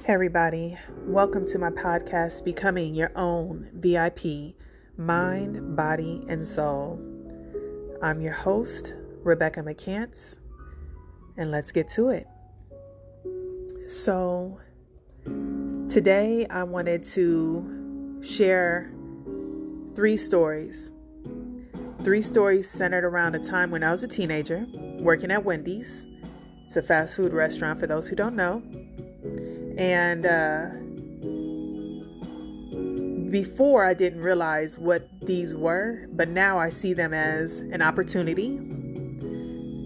Hey everybody, welcome to my podcast, Becoming Your Own VIP, Mind, Body, and Soul. I'm your host, Rebecca McCants, and let's get to it. So, today I wanted to share three stories centered around a time when I was a teenager, working at Wendy's. It's a fast food restaurant for those who don't know. And before I didn't realize what these were, but now I see them as an opportunity,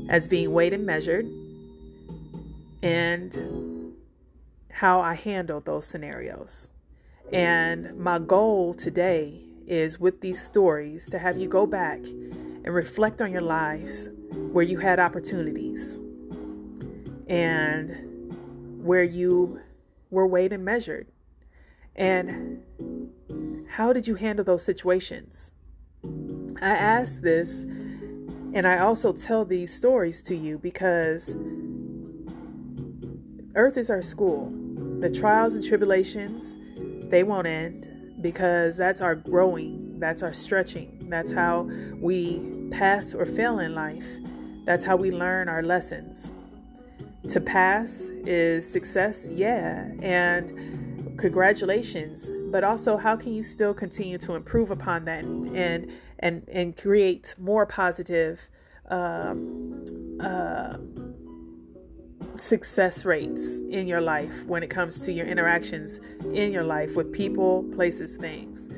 as being weighed and measured, and how I handled those scenarios. And my goal today is, with these stories, to have you go back and reflect on your lives where you had opportunities and where you were weighed and measured. And how did you handle those situations? I ask this, and I also tell these stories to you because Earth is our school. The trials and tribulations, they won't end, because that's our growing, that's our stretching. That's how we pass or fail in life. That's how we learn our lessons. To pass is success, yeah, and congratulations. But also, how can you still continue to improve upon that and create more positive success rates in your life when it comes to your interactions in your life with people, places, things.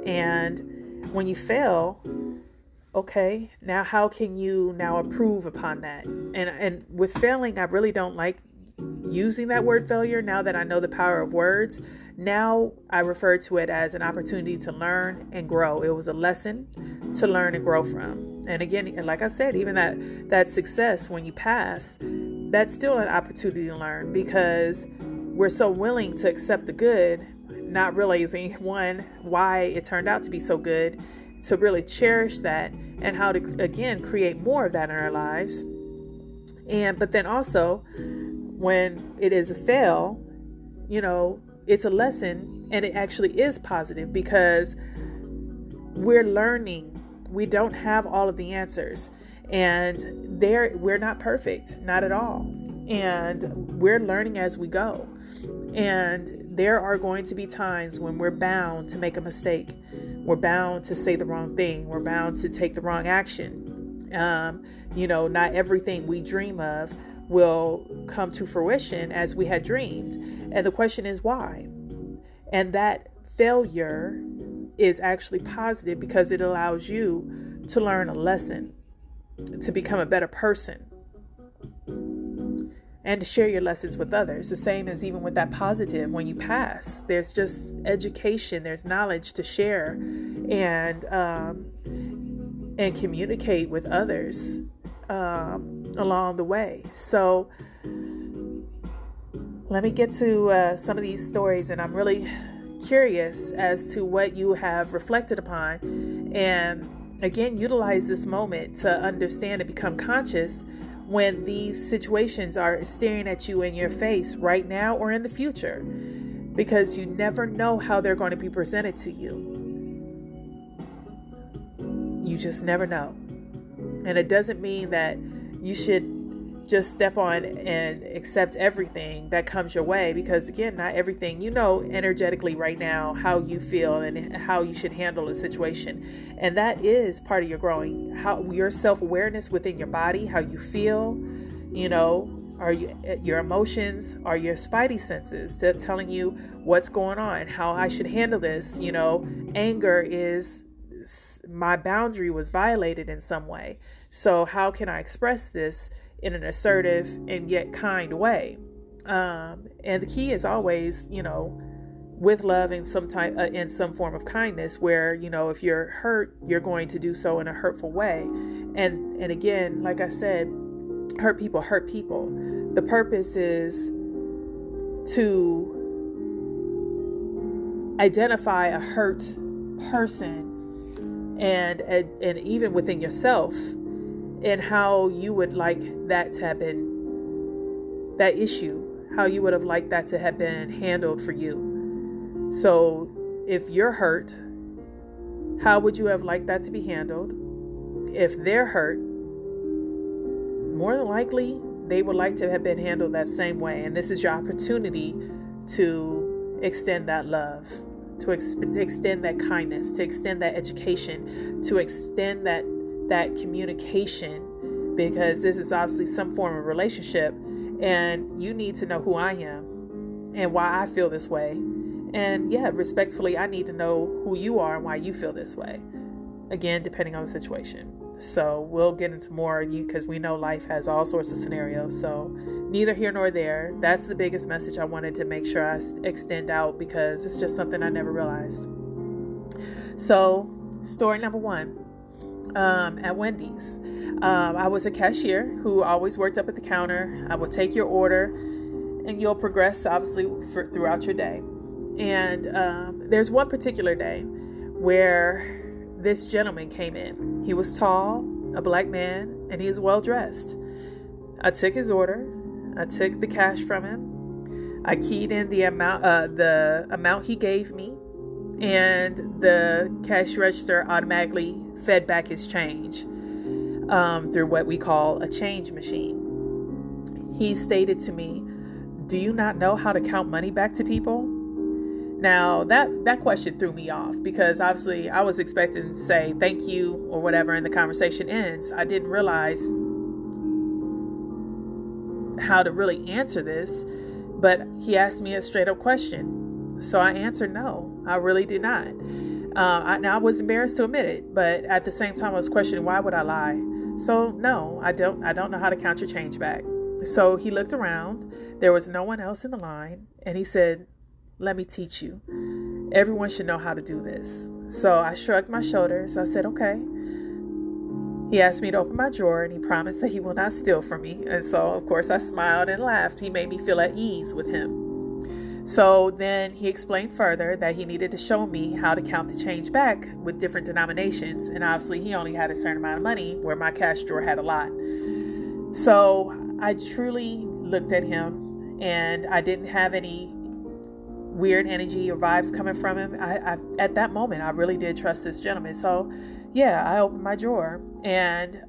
And when you fail, okay, now how can you now improve upon that? And with failing, I really don't like using that word failure now that I know the power of words. Now I refer to it as an opportunity to learn and grow. It was a lesson to learn and grow from. And again, like I said, even that success, when you pass, that's still an opportunity to learn, because we're so willing to accept the good, not realizing, one, why it turned out to be so good, to really cherish that and how to, again, create more of that in our lives. But then also, when it is a fail, it's a lesson, and it actually is positive, because we're learning. We don't have all of the answers, and we're not perfect, not at all. And we're learning as we go. And there are going to be times when we're bound to make a mistake. We're bound to say the wrong thing. We're bound to take the wrong action. Not everything we dream of will come to fruition as we had dreamed. And the question is why? And that failure is actually positive, because it allows you to learn a lesson, to become a better person, and to share your lessons with others. The same as even with that positive, when you pass, there's just education, there's knowledge to share and communicate with others along the way. So let me get to some of these stories, and I'm really curious as to what you have reflected upon. And again, utilize this moment to understand and become conscious when these situations are staring at you in your face right now or in the future, because you never know how they're going to be presented to you. You just never know. And it doesn't mean that you should just step on and accept everything that comes your way, because again, not everything, energetically right now how you feel and how you should handle a situation. And that is part of your growing, how your self-awareness within your body, how you feel, are your emotions, are your spidey senses telling you what's going on, how I should handle this. Anger is my boundary was violated in some way. So how can I express this in an assertive and yet kind way? And the key is always, with love and in some form of kindness, where, if you're hurt, you're going to do so in a hurtful way. And again, like I said, hurt people. The purpose is to identify a hurt person and even within yourself, and how you would like that to have been, that issue, how you would have liked that to have been handled for you. So if you're hurt, how would you have liked that to be handled? If they're hurt, more than likely, they would like to have been handled that same way. And this is your opportunity to extend that love, to extend that kindness, to extend that education, to extend that communication, because this is obviously some form of relationship, and you need to know who I am and why I feel this way. And yeah, respectfully, I need to know who you are and why you feel this way. Again, depending on the situation. So we'll get into more, because we know life has all sorts of scenarios. So neither here nor there. That's the biggest message I wanted to make sure I extend out, because it's just something I never realized. So story number 1, at Wendy's, I was a cashier who always worked up at the counter. I would take your order, and you'll progress obviously throughout your day. And there's one particular day where this gentleman came in. He was tall, a black man, and he was well dressed. I took his order. I took the cash from him. I keyed in the amount he gave me, and the cash register automatically fed back his change through what we call a change machine. He stated to me, "Do you not know how to count money back to people?" Now, that question threw me off, because obviously I was expecting to say thank you or whatever and the conversation ends. I didn't realize how to really answer this, but he asked me a straight up question. So I answered no, I really did not. I was embarrassed to admit it, but at the same time I was questioning, why would I lie? So no, I don't know how to count your change back. So he looked around. There was no one else in the line, and he said, "Let me teach you. Everyone should know how to do this." So I shrugged my shoulders. I said, okay. He asked me to open my drawer, and he promised that he will not steal from me. And so, of course, I smiled and laughed. He made me feel at ease with him. So then he explained further that he needed to show me how to count the change back with different denominations. And obviously, he only had a certain amount of money, where my cash drawer had a lot. So I truly looked at him, and I didn't have any weird energy or vibes coming from him. I at that moment, I really did trust this gentleman. So yeah, I opened my drawer, and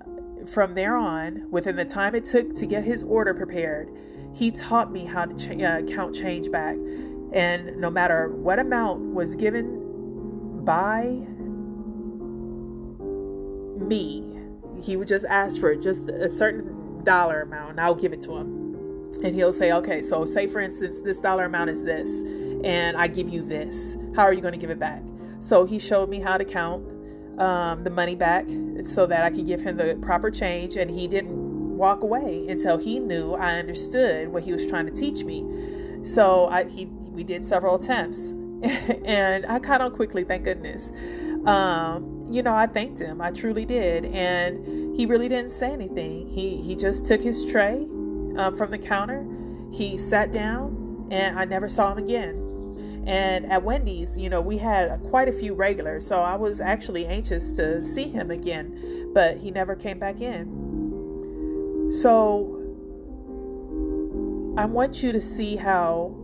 from there on, within the time it took to get his order prepared, he taught me how to count change back. And no matter what amount was given by me, he would just ask for just a certain dollar amount, and I'll give it to him. And he'll say, okay, so say for instance, this dollar amount is this, and I give you this. How are you going to give it back? So he showed me how to count the money back so that I could give him the proper change. And he didn't walk away until he knew I understood what he was trying to teach me. So we did several attempts, and I caught on quickly, thank goodness. I thanked him. I truly did. And he really didn't say anything. He just took his tray from the counter. He sat down, and I never saw him again. And at Wendy's, we had quite a few regulars, so I was actually anxious to see him again, but he never came back in. So I want you to see how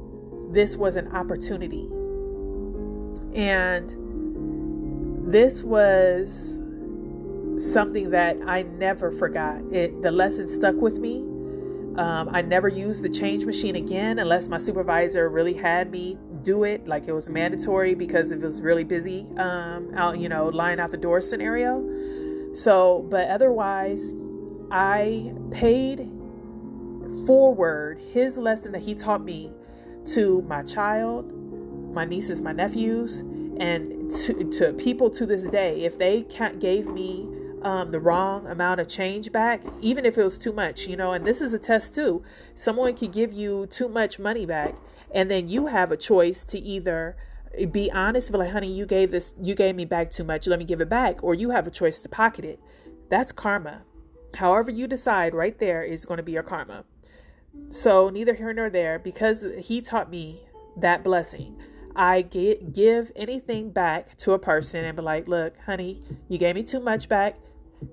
this was an opportunity. And this was something that I never forgot. The lesson stuck with me. I never used the change machine again unless my supervisor really had me do it, like it was mandatory because it was really busy out, line out the door scenario. So, but otherwise, I paid forward his lesson that he taught me to my child, my nieces, my nephews, and to people to this day. If they gave me the wrong amount of change back, even if it was too much, and this is a test too. Someone could give you too much money back, and then you have a choice to either be honest, be like, honey, you gave me back too much, let me give it back, or you have a choice to pocket it. That's karma. However you decide, right there is going to be your karma. So neither here nor there, because he taught me that blessing, I give anything back to a person and be like, look, honey, you gave me too much back.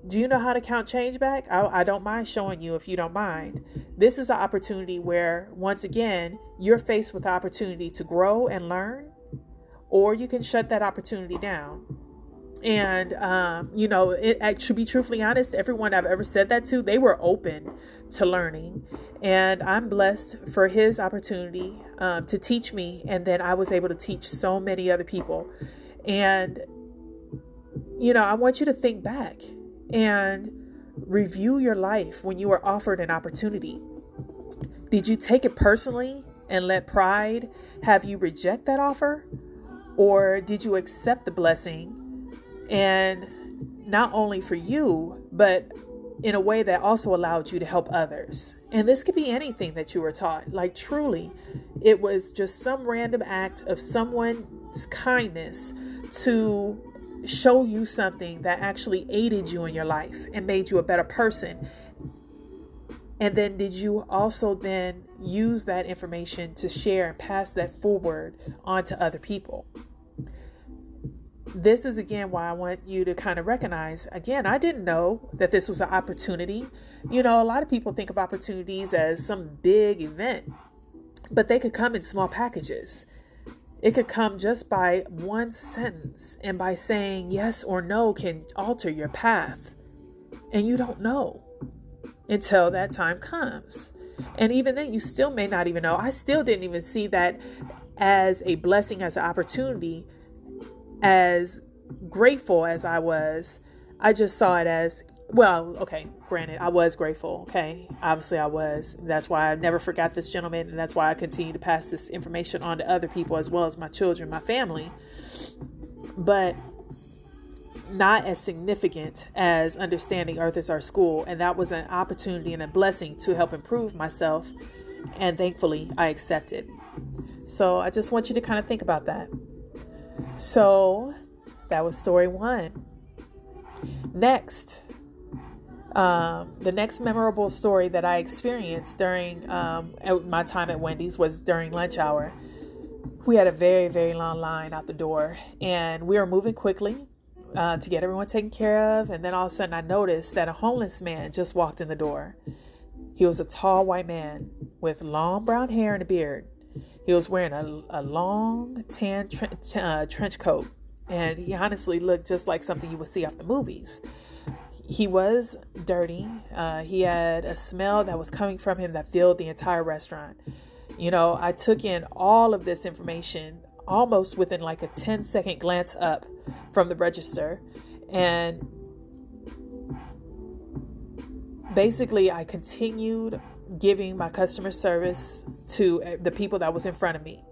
Do you know how to count change back? I don't mind showing you if you don't mind. This is an opportunity where, once again, you're faced with the opportunity to grow and learn, or you can shut that opportunity down. And, to be truthfully honest, everyone I've ever said that to, they were open to learning. And I'm blessed for his opportunity to teach me. And then I was able to teach so many other people. And, I want you to think back and review your life when you were offered an opportunity. Did you take it personally and let pride have you reject that offer? Or did you accept the blessing? And not only for you, but in a way that also allowed you to help others. And this could be anything that you were taught. Like truly, it was just some random act of someone's kindness to show you something that actually aided you in your life and made you a better person. And then did you also then use that information to share and pass that forward on to other people? This is again why I want you to kind of recognize, again, I didn't know that this was an opportunity. A lot of people think of opportunities as some big event, but they could come in small packages. It could come just by one sentence, and by saying yes or no can alter your path. And you don't know until that time comes. And even then, you still may not even know. I still didn't even see that as a blessing, as an opportunity. As grateful as I was, I just saw it as, well, okay, granted, I was grateful. Okay. Obviously I was. That's why I never forgot this gentleman. And that's why I continue to pass this information on to other people, as well as my children, my family, but not as significant as understanding Earth is our school. And that was an opportunity and a blessing to help improve myself. And thankfully I accepted. So I just want you to kind of think about that. So that was story one. Next, the next memorable story that I experienced during my time at Wendy's was during lunch hour. We had a very, very long line out the door, and we were moving quickly to get everyone taken care of. And then all of a sudden I noticed that a homeless man just walked in the door. He was a tall white man with long brown hair and a beard. He was wearing a long tan trench coat, and he honestly looked just like something you would see off the movies. He was dirty. He had a smell that was coming from him that filled the entire restaurant. I took in all of this information almost within like a 10-second glance up from the register. And basically, I continued giving my customer service to the people that was in front of me.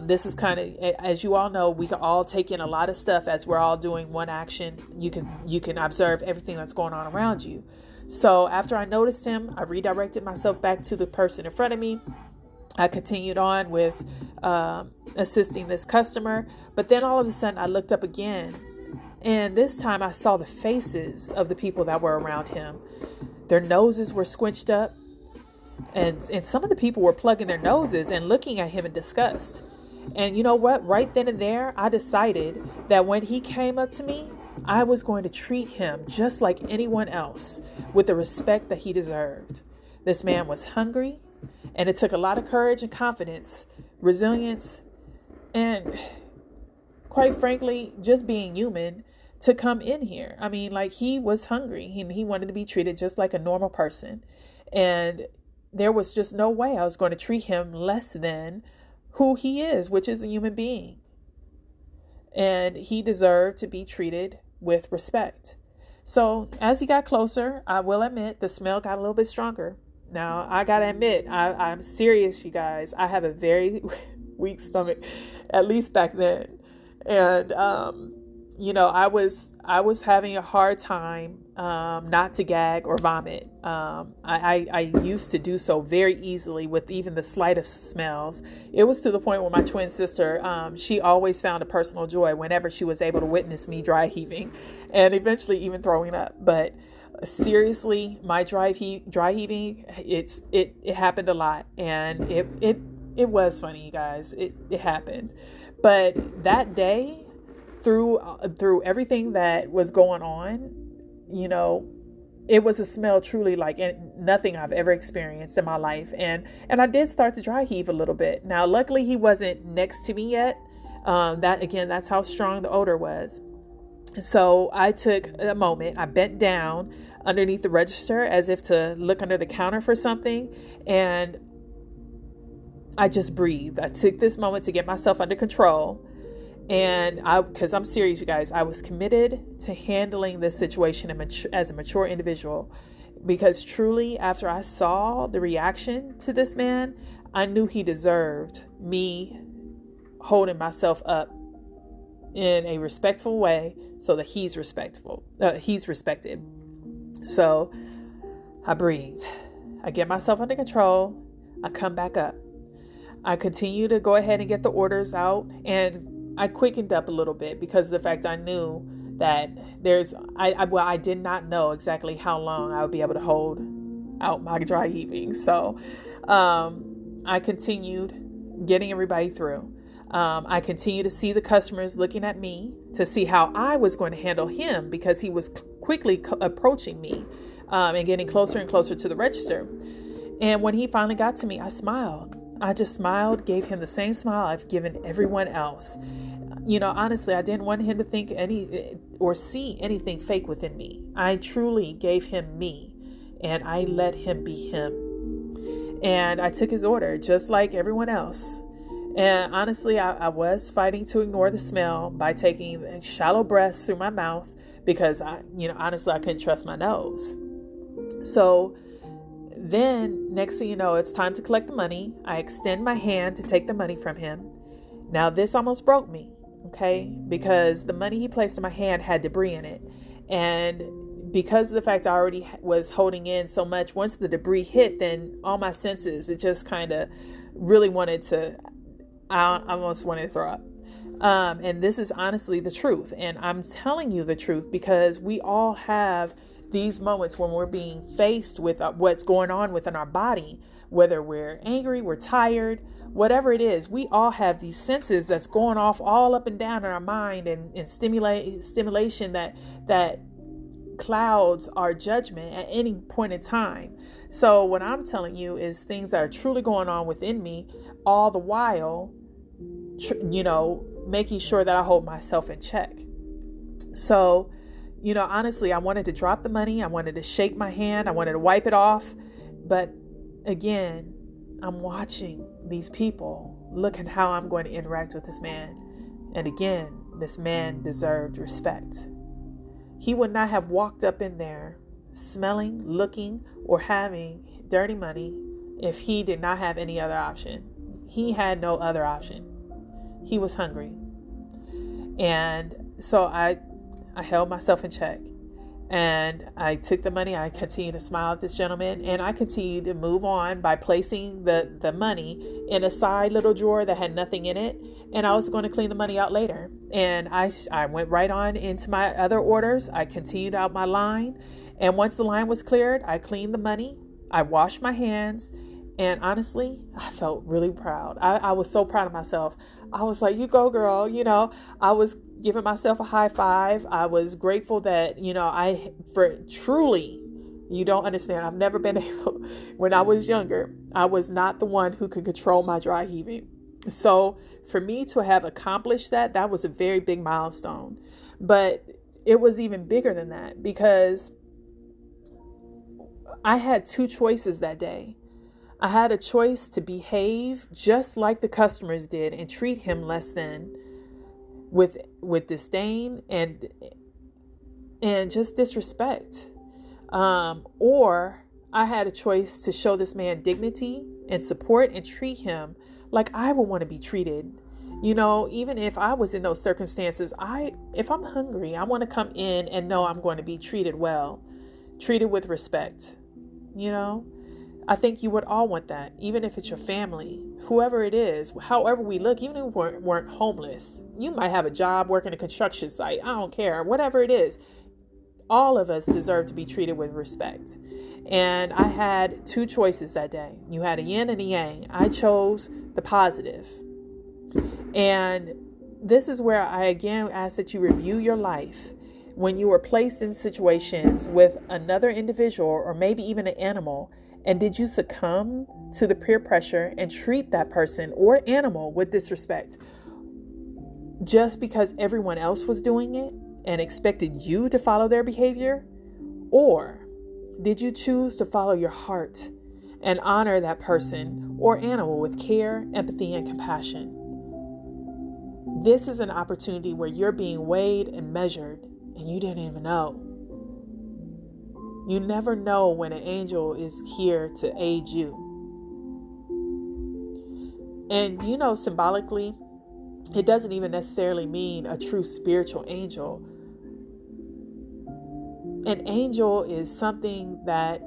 This is kind of, as you all know, we can all take in a lot of stuff as we're all doing one action. You can observe everything that's going on around you. So after I noticed him, I redirected myself back to the person in front of me. I continued on with assisting this customer. But then all of a sudden I looked up again. And this time I saw the faces of the people that were around him. Their noses were squinched up. And some of the people were plugging their noses and looking at him in disgust. And you know what? Right then and there, I decided that when he came up to me, I was going to treat him just like anyone else with the respect that he deserved. This man was hungry, and it took a lot of courage and confidence, resilience, and quite frankly, just being human to come in here. I mean, like, he was hungry. He wanted to be treated just like a normal person. And there was just no way I was going to treat him less than who he is, which is a human being. And he deserved to be treated with respect. So as he got closer, I will admit the smell got a little bit stronger. Now, I got to admit, I'm serious, you guys. I have a very weak stomach, at least back then. And, I was having a hard time not to gag or vomit. I used to do so very easily with even the slightest smells. It was to the point where my twin sister, she always found a personal joy whenever she was able to witness me dry heaving and eventually even throwing up. But seriously, my dry heaving, it happened a lot, and it was funny, you guys. It happened. But that day, through everything that was going on, you know, it was a smell truly like nothing I've ever experienced in my life. And I did start to dry heave a little bit. Now, luckily he wasn't next to me yet. That's how strong the odor was. So I took a moment, I bent down underneath the register as if to look under the counter for something. And I just breathed. I took this moment to get myself under control. And because I'm serious, you guys, I was committed to handling this situation as a mature individual, because truly, after I saw the reaction to this man, I knew he deserved me holding myself up in a respectful way so that he's respected. So I breathe. I get myself under control. I come back up. I continue to go ahead and get the orders out, and I quickened up a little bit because of the fact I knew that I did not know exactly how long I would be able to hold out my dry heaving. So I continued getting everybody through. I continued to see the customers looking at me to see how I was going to handle him, because he was quickly approaching me and getting closer and closer to the register. And when he finally got to me, I smiled. I just smiled, gave him the same smile I've given everyone else. Honestly, I didn't want him to think or see anything fake within me. I truly gave him me, and I let him be him. And I took his order just like everyone else. And honestly, I was fighting to ignore the smell by taking shallow breaths through my mouth, because honestly, I couldn't trust my nose. So then next thing you know, it's time to collect the money. I extend my hand to take the money from him. Now this almost broke me, okay? Because the money he placed in my hand had debris in it. And because of the fact I already was holding in so much, once the debris hit, then all my senses, it just kind of really I almost wanted to throw up. And this is honestly the truth. And I'm telling you the truth because we all have these moments when we're being faced with what's going on within our body, whether we're angry, we're tired, whatever it is. We all have these senses that's going off all up and down in our mind, and stimulation that clouds our judgment at any point in time. So what I'm telling you is things that are truly going on within me, all the while, making sure that I hold myself in check. So, honestly, I wanted to drop the money. I wanted to shake my hand. I wanted to wipe it off. But again, I'm watching these people. Look at how I'm going to interact with this man. And again, this man deserved respect. He would not have walked up in there smelling, looking, or having dirty money if he did not have any other option. He had no other option. He was hungry. And so I held myself in check, and I took the money. I continued to smile at this gentleman, and I continued to move on by placing the money in a side little drawer that had nothing in it. And I was going to clean the money out later. And I went right on into my other orders. I continued out my line. And once the line was cleared, I cleaned the money. I washed my hands. And honestly, I felt really proud. I was so proud of myself. I was like, you go, girl. I was giving myself a high five. I was grateful that, truly, you don't understand. I've never been able, when I was younger, I was not the one who could control my dry heaving. So for me to have accomplished that was a very big milestone. But it was even bigger than that, because I had two choices that day. I had a choice to behave just like the customers did and treat him less than, with disdain and just disrespect. Or I had a choice to show this man dignity and support and treat him like I would want to be treated. Even if I was in those circumstances, if I'm hungry, I want to come in and know I'm going to be treated well, treated with respect. I think you would all want that, even if it's your family, whoever it is, however we look, even if we weren't homeless. You might have a job, working a construction site. I don't care. Whatever it is, all of us deserve to be treated with respect. And I had two choices that day. You had a yin and a yang. I chose the positive. And this is where I again ask that you review your life. when you were placed in situations with another individual or maybe even an animal, and did you succumb to the peer pressure and treat that person or animal with disrespect just because everyone else was doing it and expected you to follow their behavior? Or did you choose to follow your heart and honor that person or animal with care, empathy, and compassion? This is an opportunity where you're being weighed and measured and you didn't even know. You never know when an angel is here to aid you. And symbolically, it doesn't even necessarily mean a true spiritual angel. An angel is something that,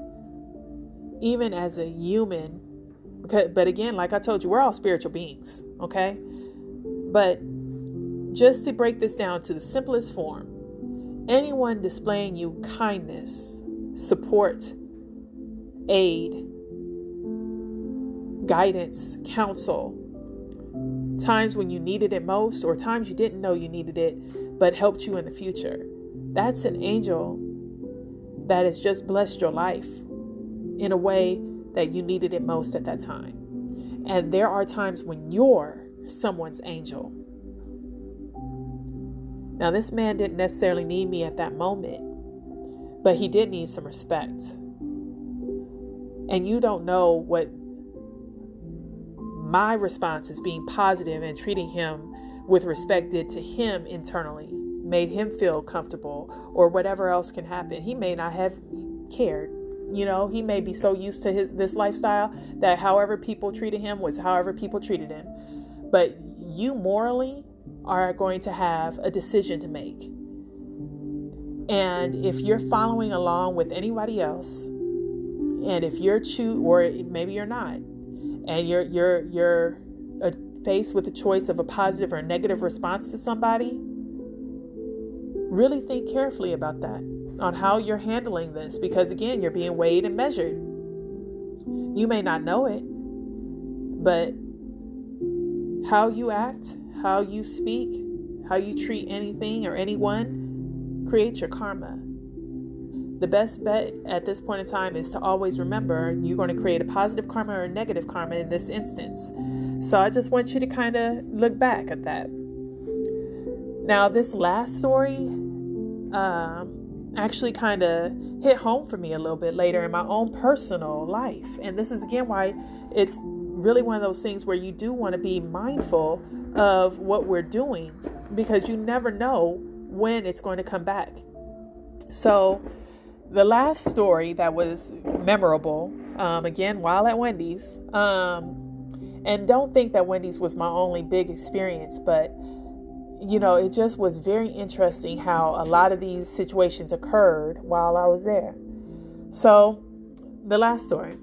even as a human, but again, like I told you, we're all spiritual beings, okay? But just to break this down to the simplest form, anyone displaying you kindness, support, aid, guidance, counsel, times when you needed it most or times you didn't know you needed it but helped you in the future, that's an angel that has just blessed your life in a way that you needed it most at that time. And there are times when you're someone's angel. Now, this man didn't necessarily need me at that moment, but he did need some respect. And you don't know what my response is being positive and treating him with respect did to him internally, made him feel comfortable, or whatever else can happen. He may not have cared. He may be so used to this lifestyle that however people treated him was however people treated him. But you morally are going to have a decision to make. And if you're following along with anybody else, and if you're or maybe you're not, and you're faced with the choice of a positive or a negative response to somebody, really think carefully about that, on how you're handling this, because again, you're being weighed and measured. You may not know it, but how you act, how you speak, how you treat anything or anyone creates your karma. The best bet at this point in time is to always remember you're going to create a positive karma or a negative karma in this instance. So I just want you to kind of look back at that. Now, this last story actually kind of hit home for me a little bit later in my own personal life. And this is again why it's really one of those things where you do want to be mindful of what we're doing, because you never know when it's going to come back. So the last story that was memorable, again, while at Wendy's, and don't think that Wendy's was my only big experience, but it just was very interesting how a lot of these situations occurred while I was there. So the last story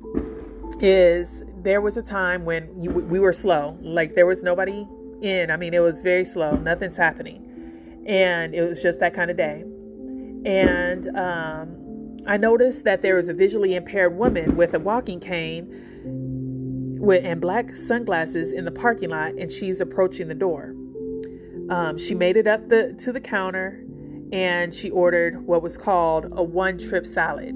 is, there was a time when we were slow, like there was nobody in. I mean, it was very slow, nothing's happening, and it was just that kind of day. And I noticed that there was a visually impaired woman with a walking cane and black sunglasses in the parking lot, and she's approaching the door. She made it up to the counter, and she ordered what was called a one-trip salad.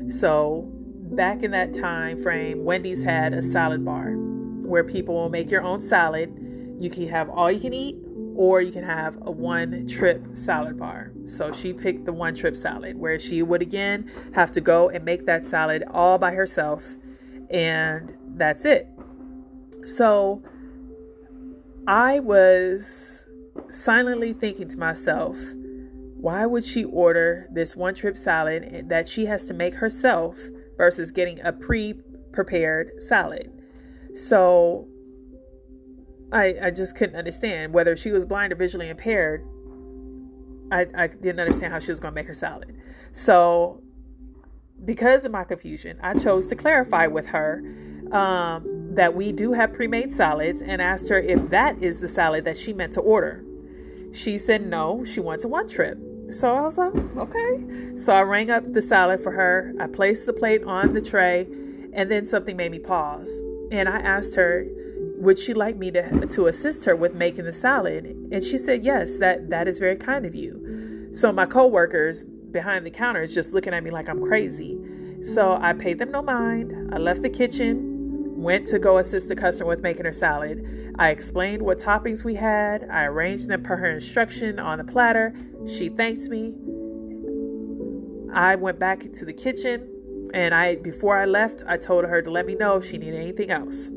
So back in that time frame, Wendy's had a salad bar where people will make your own salad. You can have all you can eat, or you can have a one-trip salad bar. So she picked the one-trip salad, where she would again have to go and make that salad all by herself, and that's it. So I was silently thinking to myself, why would she order this one-trip salad that she has to make herself versus getting a pre-prepared salad? So I just couldn't understand whether she was blind or visually impaired. I didn't understand how she was going to make her salad. So because of my confusion, I chose to clarify with her that we do have pre-made salads, and asked her if that is the salad that she meant to order. She said no, she wants a one trip. So I was like, okay. So I rang up the salad for her. I placed the plate on the tray, and then something made me pause. And I asked her, would she like me to assist her with making the salad? And she said, yes, that is very kind of you. So my coworkers behind the counter is just looking at me like I'm crazy. So I paid them no mind. I left the kitchen, went to go assist the customer with making her salad. I explained what toppings we had. I arranged them per her instruction on the platter. She thanked me. I went back into the kitchen, and before I left, I told her to let me know if she needed anything else.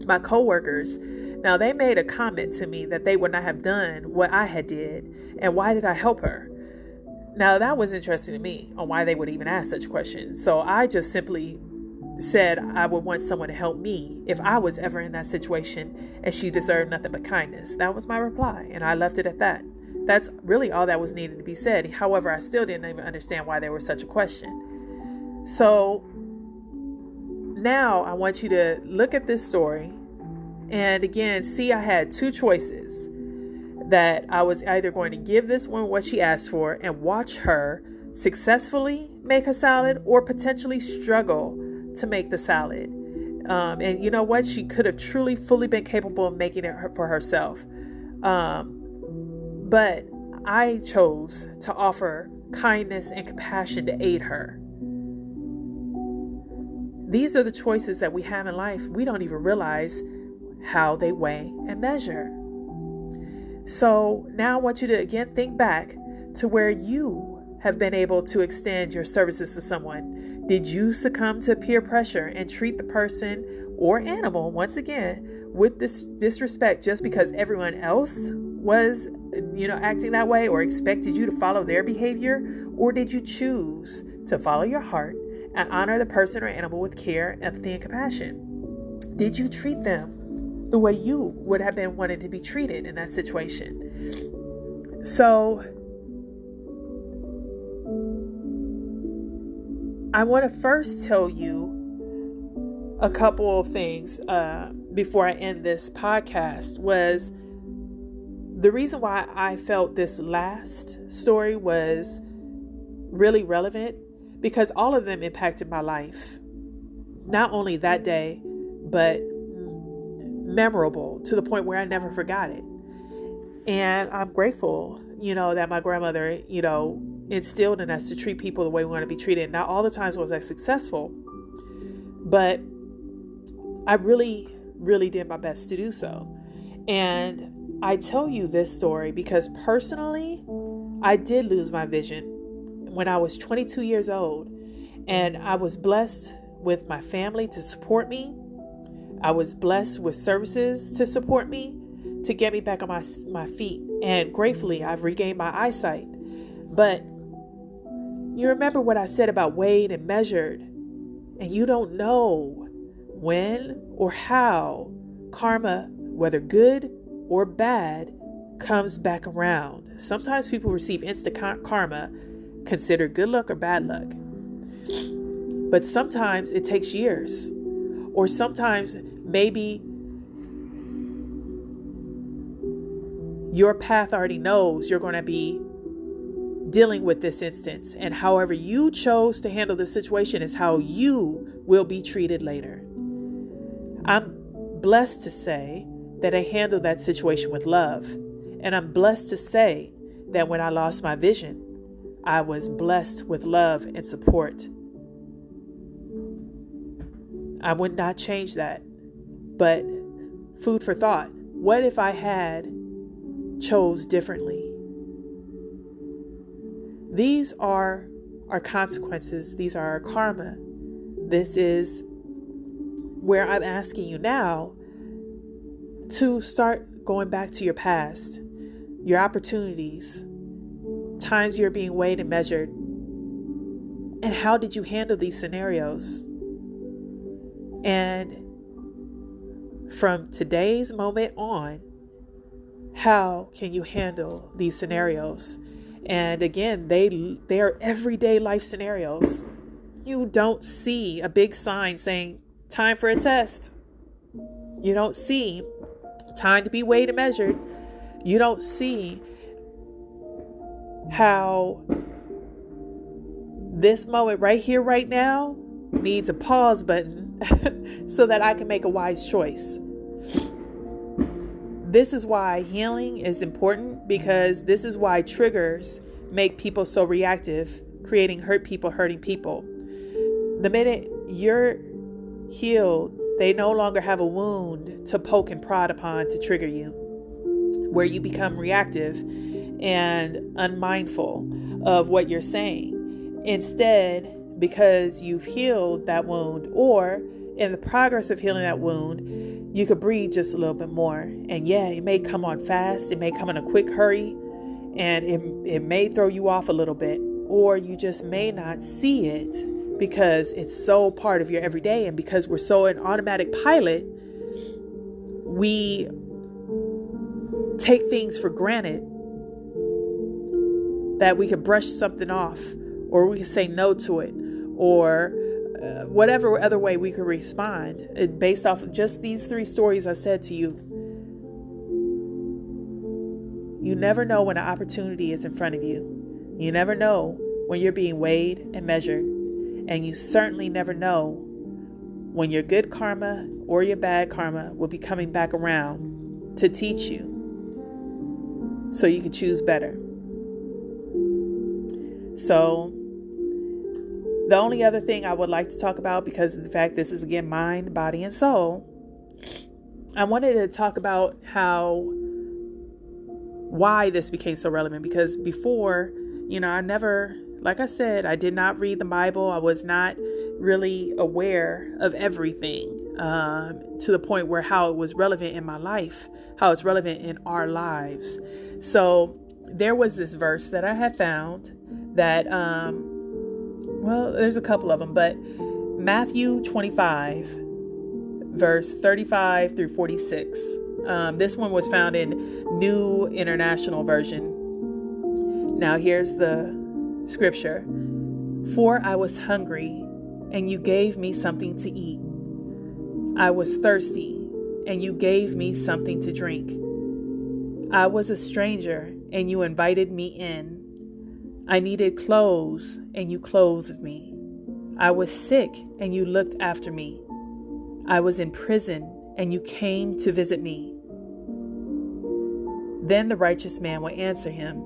My coworkers, now they made a comment to me that they would not have done what I had did, and why did I help her? Now that was interesting to me on why they would even ask such a question. So I just simply said I would want someone to help me if I was ever in that situation, and she deserved nothing but kindness. That was my reply, and I left it at that. That's really all that was needed to be said. However, I still didn't even understand why there was such a question. So now I want you to look at this story and again, see I had two choices, that I was either going to give this woman what she asked for and watch her successfully make a salad, or potentially struggle to make the salad. And you know what? She could have truly, fully been capable of making it for herself. But I chose to offer kindness and compassion to aid her. These are the choices that we have in life. We don't even realize how they weigh and measure. So now I want you to again think back to where you have been able to extend your services to someone. Did you succumb to peer pressure and treat the person or animal, once again, with this disrespect just because everyone else was, acting that way or expected you to follow their behavior? Or did you choose to follow your heart and honor the person or animal with care, empathy, and compassion? Did you treat them the way you would have been wanted to be treated in that situation? So I want to first tell you a couple of things before I end this podcast. Was the reason why I felt this last story was really relevant, because all of them impacted my life. Not only that day, but memorable to the point where I never forgot it. And I'm grateful, that my grandmother, instilled in us to treat people the way we want to be treated. Not all the times was I successful, but I really, really did my best to do so. And I tell you this story because personally, I did lose my vision when I was 22 years old, and I was blessed with my family to support me. I was blessed with services to support me, to get me back on my feet. And gratefully, I've regained my eyesight. But you remember what I said about weighed and measured, and you don't know when or how karma, whether good or bad, comes back around. Sometimes people receive instant karma, considered good luck or bad luck. But sometimes it takes years, or sometimes maybe your path already knows you're going to be dealing with this instance, and however you chose to handle the situation is how you will be treated later. I'm blessed to say that I handled that situation with love, and I'm blessed to say that when I lost my vision, I was blessed with love and support. I would not change that. But food for thought. What if I had chose differently? These are our consequences. These are our karma. This is where I'm asking you now to start going back to your past, your opportunities, times you're being weighed and measured, and how did you handle these scenarios? And from today's moment on, how can you handle these scenarios? And again, they are everyday life scenarios. You don't see a big sign saying time for a test. You don't see time to be weighed and measured. You don't see how this moment right here, right now, needs a pause button so that I can make a wise choice. This is why healing is important, because this is why triggers make people so reactive, creating hurt people, hurting people. The minute you're healed, they no longer have a wound to poke and prod upon to trigger you, where you become reactive and unmindful of what you're saying. Instead, because you've healed that wound, or in the progress of healing that wound, you could breathe just a little bit more. And yeah, it may come on fast, it may come in a quick hurry, and it may throw you off a little bit, or you just may not see it because it's so part of your everyday. And because we're so an automatic pilot, we take things for granted that we could brush something off, or we could say no to it, or whatever other way we could respond. And based off of just these 3 stories I said to you, you never know when an opportunity is in front of you. You never know when you're being weighed and measured. And you certainly never know when your good karma or your bad karma will be coming back around to teach you so you can choose better. So the only other thing I would like to talk about, because of the fact this is again mind, body, and soul, I wanted to talk about why this became so relevant. Because before, I never, like I said, I did not read the Bible. I was not really aware of everything to the point where how it was relevant in my life, how it's relevant in our lives. So there was this verse that I had found that, there's a couple of them, but Matthew 25, verse 35 through 46. This one was found in New International Version. Now here's the scripture. For I was hungry, and you gave me something to eat. I was thirsty, and you gave me something to drink. I was a stranger, and you invited me in. I needed clothes, and you clothed me. I was sick, and you looked after me. I was in prison, and you came to visit me. Then the righteous man will answer him,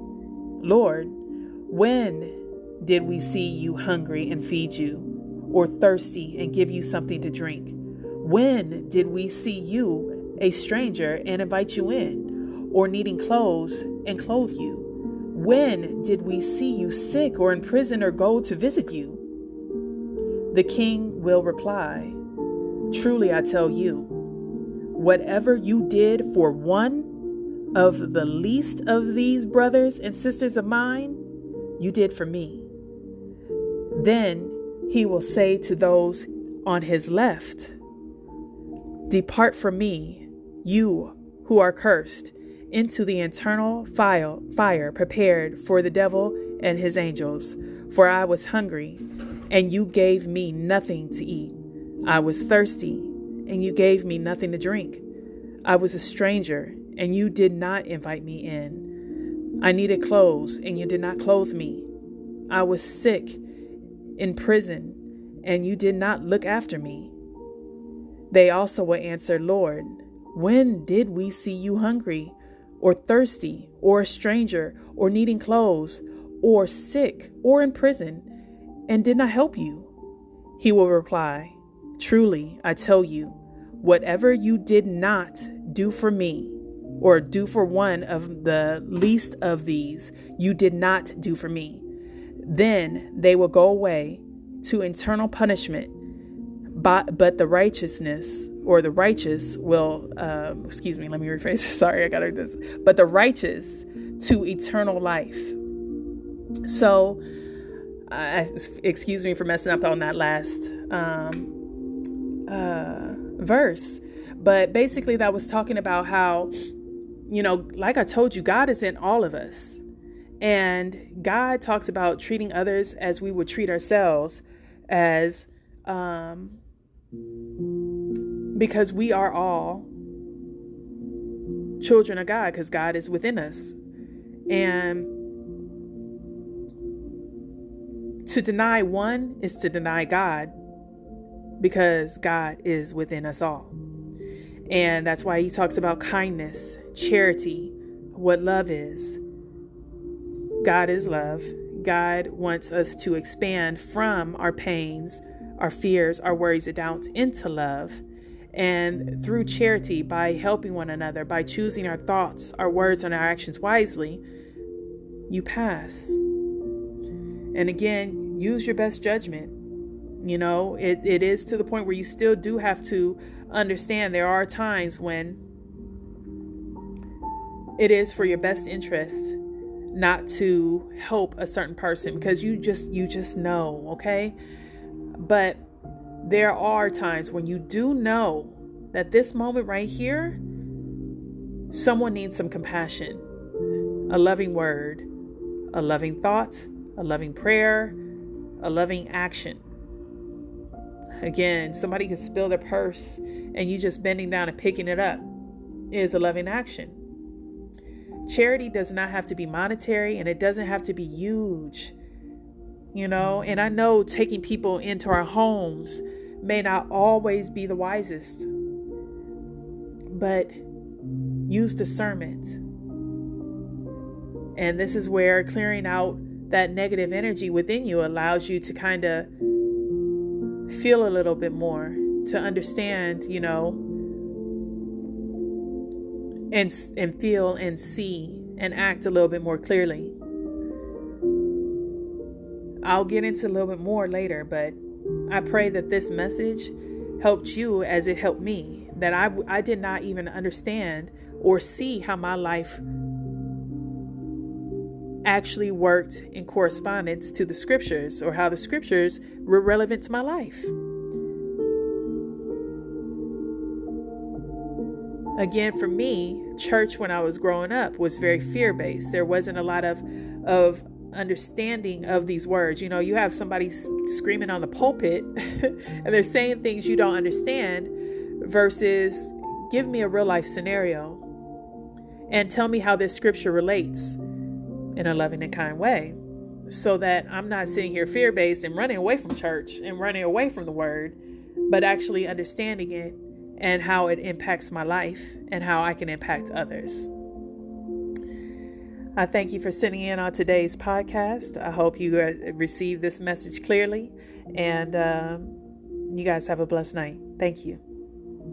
Lord, when did we see you hungry and feed you, or thirsty and give you something to drink? When did we see you a stranger and invite you in, or needing clothes and clothe you? When did we see you sick or in prison or go to visit you? The king will reply, truly I tell you, whatever you did for one of the least of these brothers and sisters of mine, you did for me. Then he will say to those on his left, depart from me, you who are cursed, into the eternal fire prepared for the devil and his angels. For I was hungry, and you gave me nothing to eat. I was thirsty, and you gave me nothing to drink. I was a stranger, and you did not invite me in. I needed clothes, and you did not clothe me. I was sick, in prison, and you did not look after me. They also will answer, Lord, when did we see you hungry, or thirsty, or a stranger, or needing clothes, or sick, or in prison, and did not help you? He will reply, truly, I tell you, whatever you did not do for me, or do for one of the least of these, you did not do for me. Then they will go away to eternal punishment, but the righteousness, or the righteous will, let me rephrase. Sorry, I got to read this. But the righteous to eternal life. So, excuse me for messing up on that last verse. But basically that was talking about how, like I told you, God is in all of us. And God talks about treating others as we would treat ourselves, as because we are all children of God, because God is within us. And to deny one is to deny God, because God is within us all. And that's why he talks about kindness, charity, what love is. God is love. God wants us to expand from our pains, our fears, our worries, and doubts into love. And through charity, by helping one another, by choosing our thoughts, our words, and our actions wisely, you pass. And again, use your best judgment. It is to the point where you still do have to understand there are times when it is for your best interest not to help a certain person because you just know, okay? But there are times when you do know that this moment right here, someone needs some compassion, a loving word, a loving thought, a loving prayer, a loving action. Again, somebody could spill their purse and you just bending down and picking it up is a loving action. Charity does not have to be monetary and it doesn't have to be huge, and I know taking people into our homes may not always be the wisest, but use discernment. And this is where clearing out that negative energy within you allows you to kind of feel a little bit more, to understand, and feel and see and act a little bit more clearly. I'll get into a little bit more later, but I pray that this message helped you as it helped me, that I did not even understand or see how my life actually worked in correspondence to the scriptures, or how the scriptures were relevant to my life. Again, for me, church when I was growing up was very fear-based. There wasn't a lot of understanding of these words. You have somebody screaming on the pulpit and they're saying things you don't understand versus give me a real life scenario and tell me how this scripture relates in a loving and kind way, so that I'm not sitting here fear-based and running away from church and running away from the word, but actually understanding it and how it impacts my life and how I can impact others. I thank you for sitting in on today's podcast. I hope you received this message clearly, and you guys have a blessed night. Thank you.